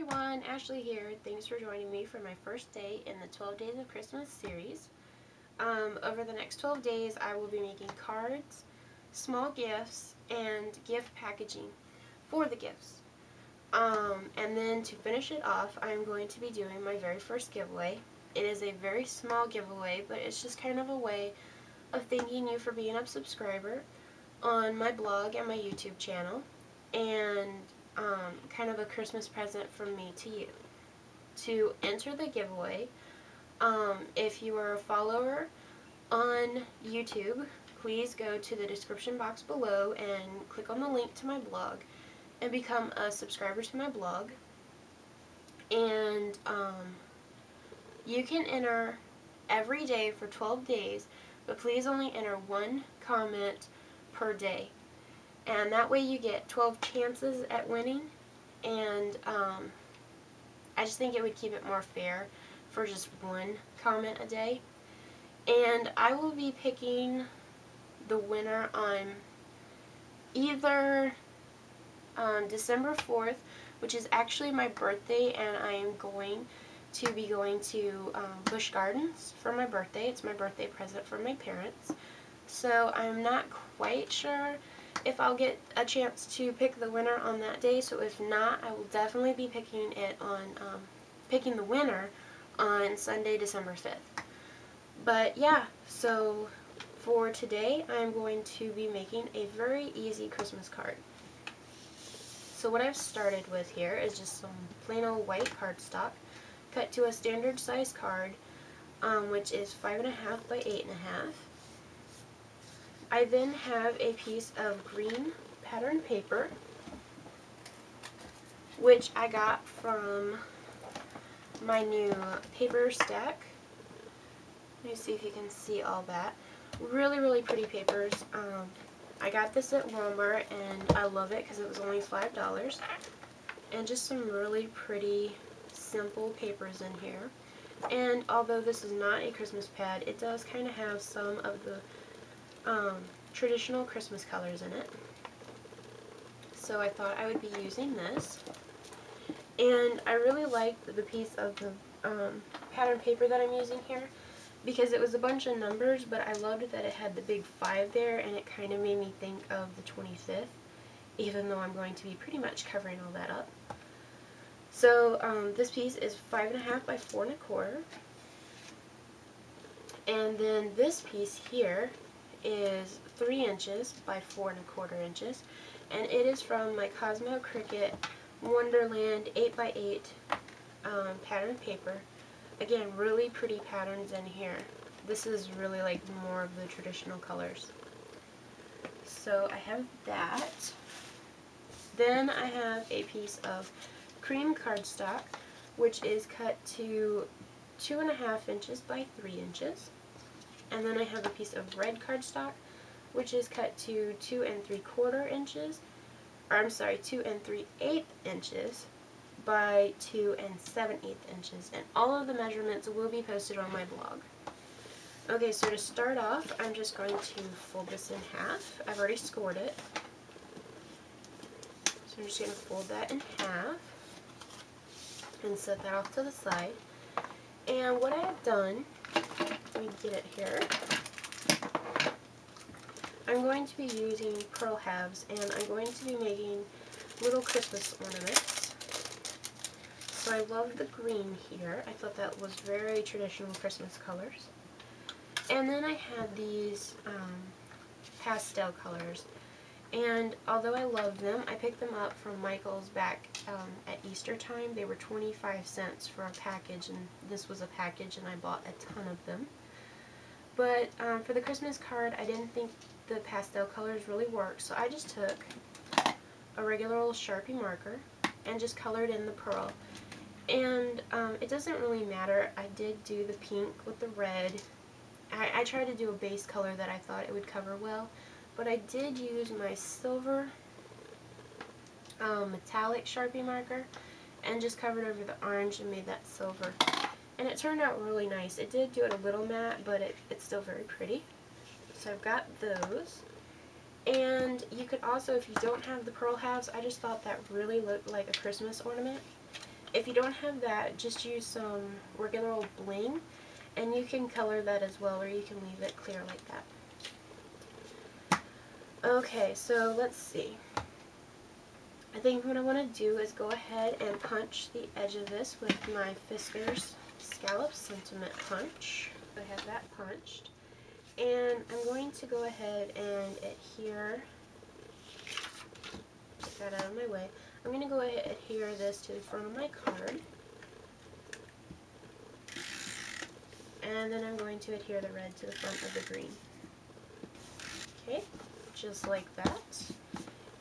everyone, Ashley here. Thanks for joining me for my first day in the 12 Days of Christmas series. Over the next 12 days I will be making cards, small gifts, and gift packaging for the gifts. And then to finish it off, I'm going to be doing my very first giveaway. It is a very small giveaway, but it's just kind of a way of thanking you for being a subscriber on my blog and my YouTube channel, and kind of a Christmas present from me to you. To enter the giveaway, if you are a follower on YouTube, please go to the description box below and click on the link to my blog and become a subscriber to my blog. And you can enter every day for 12 days, but please only enter one comment per day. And that way you get 12 chances at winning, and I just think it would keep it more fair for just one comment a day. And I will be picking the winner on either December 4th, which is actually my birthday, and I am going to be going to Busch Gardens for my birthday. It's my birthday present from my parents. So I'm not quite sure if I'll get a chance to pick the winner on that day. So if not, I will definitely be picking the winner on Sunday, December 5th. But yeah, so for today, I'm going to be making a very easy Christmas card. So what I've started with here is just some plain old white cardstock cut to a standard size card, which is 5.5 by 8.5. I then have a piece of green pattern paper, which I got from my new paper stack. Let me see if you can see all that. Really, really pretty papers. I got this at Walmart, and I love it because it was only $5. And just some really pretty, simple papers in here. And although this is not a Christmas pad, it does kind of have some of the traditional Christmas colors in it. So I thought I would be using this. And I really liked the piece of the pattern paper that I'm using here, because it was a bunch of numbers, but I loved that it had the big 5 there, and it kind of made me think of the 25th, even though I'm going to be pretty much covering all that up. So this piece is 5.5 by 4.25. And then this piece here is 3 inches by 4.25 inches, and it is from my Cosmo Cricut Wonderland 8x8 pattern paper. Again, really pretty patterns in here. This is really like more of the traditional colors. So I have that. Then I have a piece of cream cardstock, which is cut to 2.5 inches by 3 inches. And then I have a piece of red cardstock, which is cut to 2 3/4 inches, or I'm sorry, 2 3/8 inches by 2 7/8 inches. And all of the measurements will be posted on my blog. Okay, so to start off, I'm just going to fold this in half. I've already scored it. So I'm just going to fold that in half and set that off to the side. And what I have done, let me get it here, I'm going to be using pearl halves, and I'm going to be making little Christmas ornaments. So I love the green here. I thought that was very traditional Christmas colors. And then I had these pastel colors. And although I love them, I picked them up from Michael's back at Easter time. They were 25 cents for a package, and this was a package, and I bought a ton of them. But for the Christmas card, I didn't think the pastel colors really worked, so I just took a regular old Sharpie marker and just colored in the pearl. And it doesn't really matter. I did do the pink with the red. I tried to do a base color that I thought it would cover well, but I did use my silver metallic Sharpie marker and just covered over the orange and made that silver. And it turned out really nice. It did do it a little matte, but it's still very pretty. So I've got those. And you could also, if you don't have the pearl halves, I just thought that really looked like a Christmas ornament. if you don't have that, just use some regular old bling, and you can color that as well, or you can leave it clear like that. Okay, so let's see. I think what I want to do is go ahead and punch the edge of this with my Fiskars Scallop Sentiment Punch. I have that punched. And I'm going to go ahead and adhere, get that out of my way. I'm going to go ahead and adhere this to the front of my card. And then I'm going to adhere the red to the front of the green. Okay, just like that.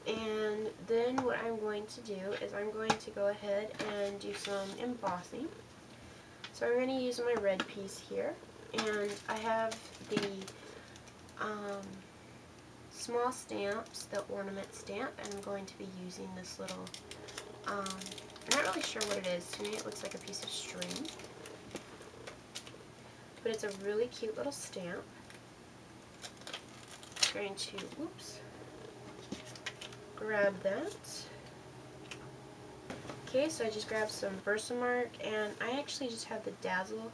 And then what I'm going to do is I'm going to go ahead and do some embossing. So I'm going to use my red piece here, and I have the small stamps, the ornament stamp, and I'm going to be using this little, I'm not really sure what it is. To me it looks like a piece of string, but it's a really cute little stamp. I'm going to, whoops, grab that. Okay, so I just grabbed some Versamark, and I actually just have the Dazzle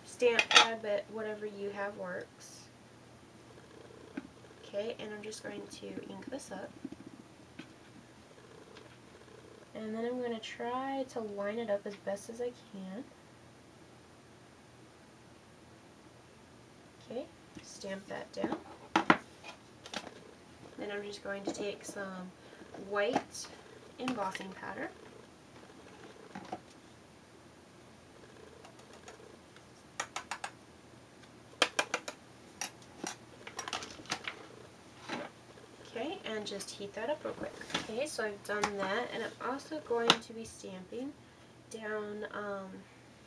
stamp pad, but whatever you have works. Okay, and I'm just going to ink this up. And then I'm going to try to line it up as best as I can. Okay, stamp that down. Then I'm just going to take some white embossing powder. Okay, and just heat that up real quick. Okay, so I've done that, and I'm also going to be stamping down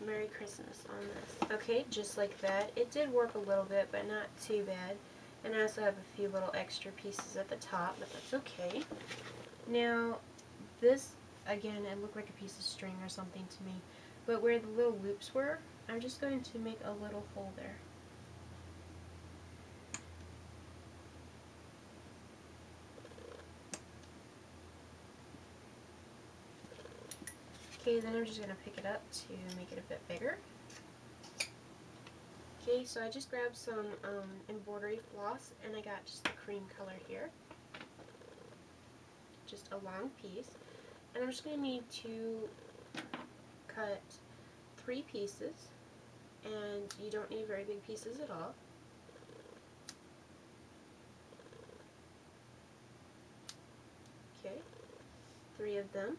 Merry Christmas on this. Okay, just like that. It did work a little bit, but not too bad. And I also have a few little extra pieces at the top, but that's okay. Now, this, again, it looked like a piece of string or something to me, but where the little loops were, I'm just going to make a little hole there. Okay, then I'm just going to pick it up to make it a bit bigger. Okay, so I just grabbed some embroidery floss, and I got just the cream color here. Just a long piece. And I'm just going to need to cut 3 pieces, and you don't need very big pieces at all. Okay, 3 of them.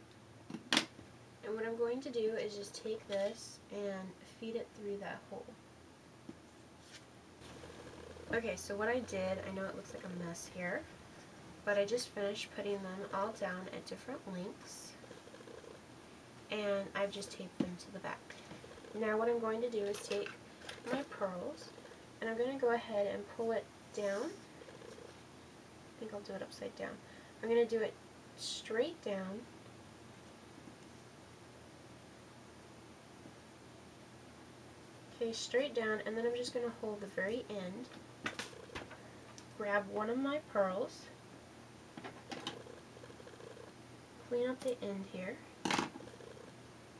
And what I'm going to do is just take this and feed it through that hole. Okay, so what I did, I know it looks like a mess here, but I just finished putting them all down at different lengths, and I've just taped them to the back. Now what I'm going to do is take my pearls, and I'm going to go ahead and pull it down. I think I'll do it upside down. I'm going to do it straight down, okay, straight down, and then I'm just going to hold the very end, grab one of my pearls, clean up the end here,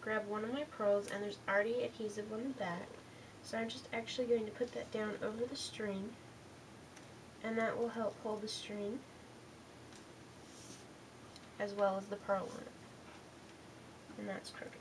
grab one of my pearls, and there's already adhesive on the back, so I'm just actually going to put that down over the string, and that will help hold the string as well as the pearl on it. And that's crooked.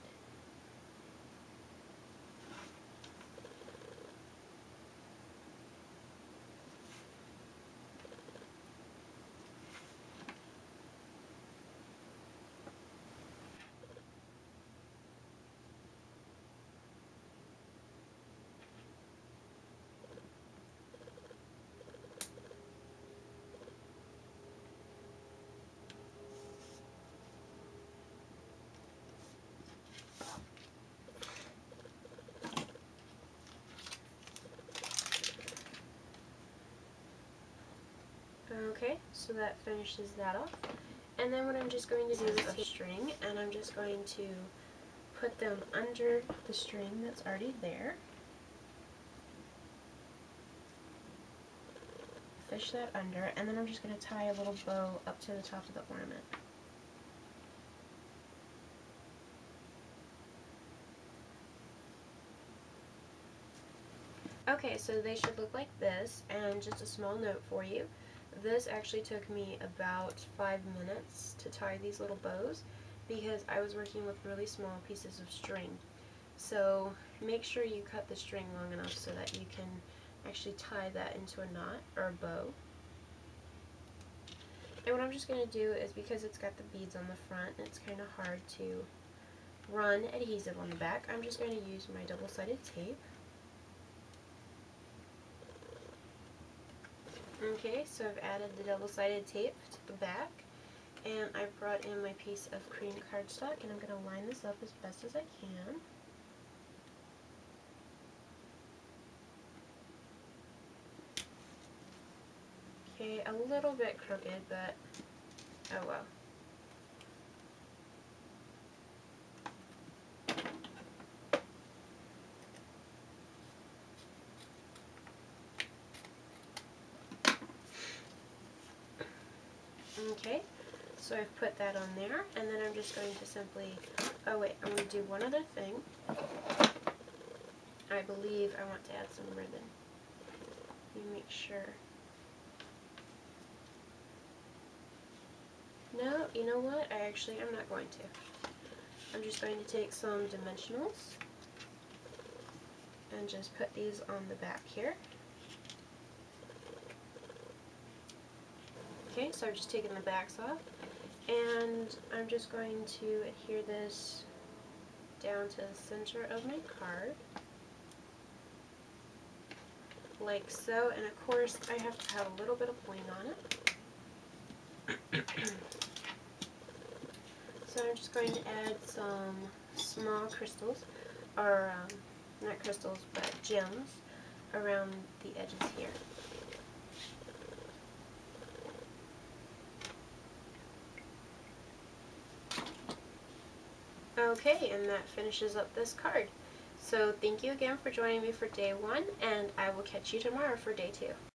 Okay, so that finishes that off. And then what I'm just going to do is take string, and I'm just going to put them under the string that's already there. Fish that under, and then I'm just going to tie a little bow up to the top of the ornament. Okay, so they should look like this, and just a small note for you. This actually took me about 5 minutes to tie these little bows because I was working with really small pieces of string. So make sure you cut the string long enough so that you can actually tie that into a knot or a bow. And what I'm just going to do is, because it's got the beads on the front and it's kind of hard to run adhesive on the back, I'm just going to use my double-sided tape. Okay, so I've added the double-sided tape to the back, and I've brought in my piece of cream cardstock, and I'm going to line this up as best as I can. Okay, a little bit crooked, but oh well. Okay, so I've put that on there, and then I'm just going to simply, oh wait, I'm going to do one other thing. I believe I want to add some ribbon. Let me make sure. No, you know what? I'm not going to. I'm just going to take some dimensionals and just put these on the back here. Okay, so I've just taken the backs off, and I'm just going to adhere this down to the center of my card, like so, and of course I have to have a little bit of bling on it. So I'm just going to add some small crystals, or not crystals, but gems around the edges here. Okay, and that finishes up this card. So thank you again for joining me for day 1, and I will catch you tomorrow for day 2.